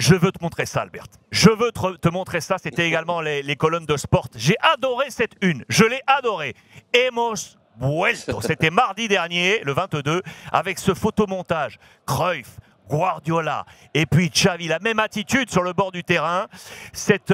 Je veux te montrer ça, Albert. Je veux te montrer ça. C'était également les colonnes de Sport. J'ai adoré cette une. Je l'ai adoré. Hemos vuelto. C'était mardi dernier, le 22, avec ce photomontage. Cruyff, Guardiola et puis Xavi, la même attitude sur le bord du terrain. Cette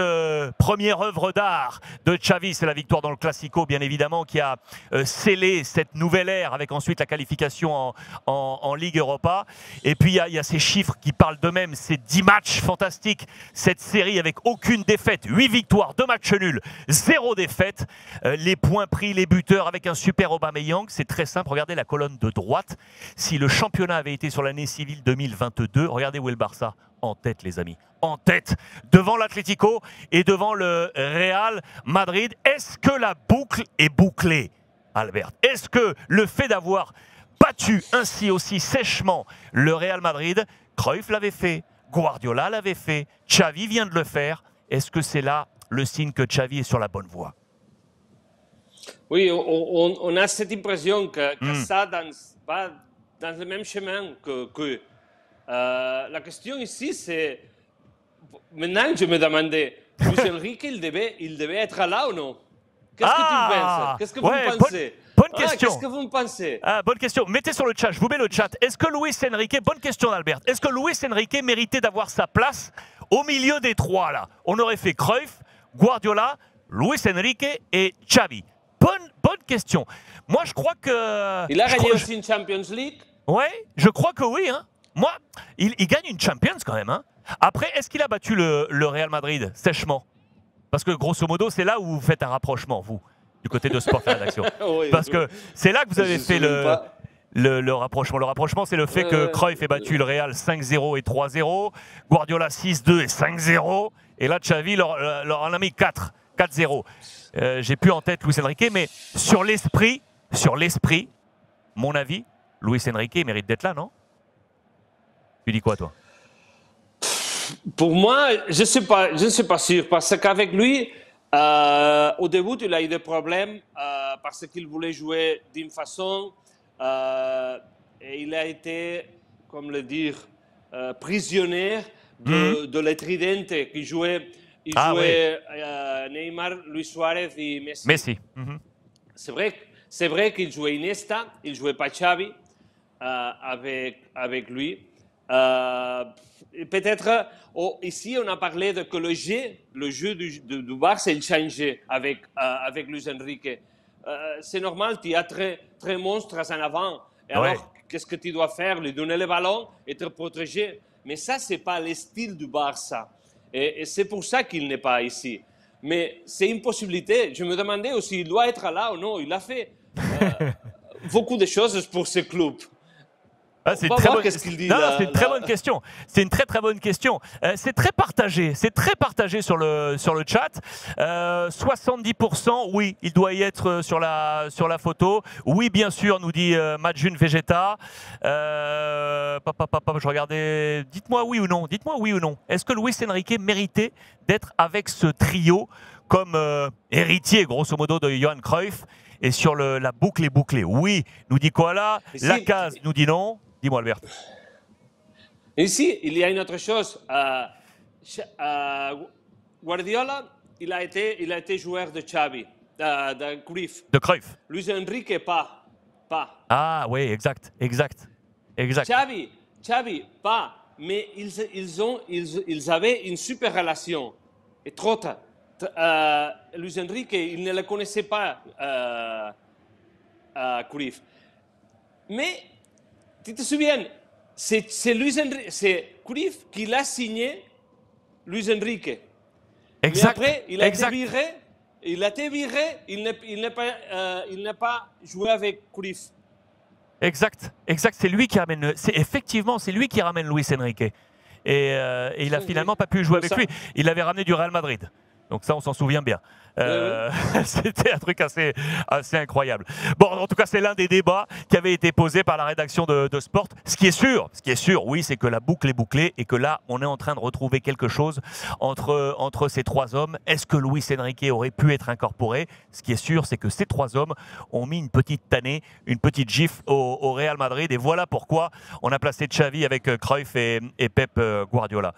première œuvre d'art de Xavi, c'est la victoire dans le Classico, bien évidemment, qui a scellé cette nouvelle ère avec ensuite la qualification en Ligue Europa. Et puis il y a ces chiffres qui parlent d'eux-mêmes, ces 10 matchs fantastiques, cette série avec aucune défaite, 8 victoires, 2 matchs nuls, 0 défaite, les points pris, les buteurs avec un super Aubameyang. C'est très simple, regardez la colonne de droite. Si le championnat avait été sur l'année civile 2022, regardez où est le Barça. En tête, les amis. En tête. Devant l'Atlético et devant le Real Madrid. Est-ce que la boucle est bouclée, Albert? Est-ce que le fait d'avoir battu ainsi aussi sèchement le Real Madrid, Cruyff l'avait fait, Guardiola l'avait fait, Xavi vient de le faire, est-ce que c'est là le signe que Xavi est sur la bonne voie? Oui, on a cette impression que ça va dans le même chemin que la question ici, c'est... Maintenant, je me demandais, Luis Enrique, il devait être là ou non? Qu'est-ce que tu penses? Qu'est-ce que vous pensez? Bonne question. Qu'est-ce que vous pensez? Bonne question. Mettez sur le chat, je vous mets le chat. Est-ce que Luis Enrique, bonne question Albert, est-ce que Luis Enrique méritait d'avoir sa place au milieu des trois là? On aurait fait Cruyff, Guardiola, Luis Enrique et Xavi. Bonne question. Moi, je crois que... Il a gagné aussi une Champions League? Ouais, je crois que oui. Hein. Moi, il gagne une Champions quand même. Hein. Après, est-ce qu'il a battu le Real Madrid sèchement? Parce que grosso modo, c'est là où vous faites un rapprochement, vous, du côté de Sport et Rédaction. Oui, parce que c'est là que vous avez fait le rapprochement. Le rapprochement, c'est le fait que Cruyff ait battu le Real 5-0 et 3-0, Guardiola 6-2 et 5-0, et là, Xavi leur en a mis 4-0. J'ai plus en tête Luis Enrique, mais sur l'esprit, mon avis, Luis Enrique mérite d'être là, non? Tu dis quoi, toi? Pour moi, je ne suis pas sûr, parce qu'avec lui, au début, il a eu des problèmes parce qu'il voulait jouer d'une façon et il a été, comme le dire, prisonnier de la tridente qui jouait. Il jouait Neymar, Luis Suarez et Messi. C'est vrai qu'il jouait Iniesta, il jouait pas Xavi avec lui. Peut-être ici on a parlé de que le jeu du Barça il changeait avec Luis Enrique. C'est normal, tu as très monstres en avant. Et alors, qu'est-ce que tu dois faire? Lui donner le ballon et te protéger. Mais ça, c'est pas le style du Barça. Et c'est pour ça qu'il n'est pas ici. Mais c'est une possibilité. Je me demandais aussi, il doit être là ou non. Il a fait beaucoup de choses pour ce club. C'est une très bonne question. C'est une très bonne question. C'est très partagé. C'est très partagé sur le chat. 70%, oui, il doit y être sur la photo. Oui, bien sûr, nous dit Majun Vegeta. Je regardais. Dites-moi oui ou non. Dites-moi oui ou non. Est-ce que Luis Enrique méritait d'être avec ce trio comme héritier, grosso modo, de Johan Cruyff? Et sur la boucle est bouclée. Oui, nous dit quoi là? La case nous dit non. Dis-moi, Albert. Ici, il y a une autre chose. Guardiola, il a été joueur de Xavi, de Cruyff. De Cruyff. Luis Enrique, pas. Ah oui, exact. Xavi, pas. Mais ils avaient une super relation. Et trop tard. Luis Enrique, il ne le connaissait pas, Cruyff. Mais tu te souviens, c'est Cruyff qui l'a signé, Luis Enrique. Exact. Mais après, il a été viré, il n'a pas joué avec Cruyff. Exact. C'est lui qui ramène. Effectivement, c'est lui qui ramène Luis Enrique. Et il a finalement pas pu jouer avec lui. Il l'avait ramené du Real Madrid. Donc ça, on s'en souvient bien. C'était un truc assez incroyable. Bon, en tout cas, c'est l'un des débats qui avait été posé par la rédaction de Sport. Ce qui est sûr, oui, c'est que la boucle est bouclée et que là, on est en train de retrouver quelque chose entre ces trois hommes. Est-ce que Luis Enrique aurait pu être incorporé? Ce qui est sûr, c'est que ces trois hommes ont mis une petite tannée, une petite gifle au Real Madrid. Et voilà pourquoi on a placé Xavi avec Cruyff et Pep Guardiola.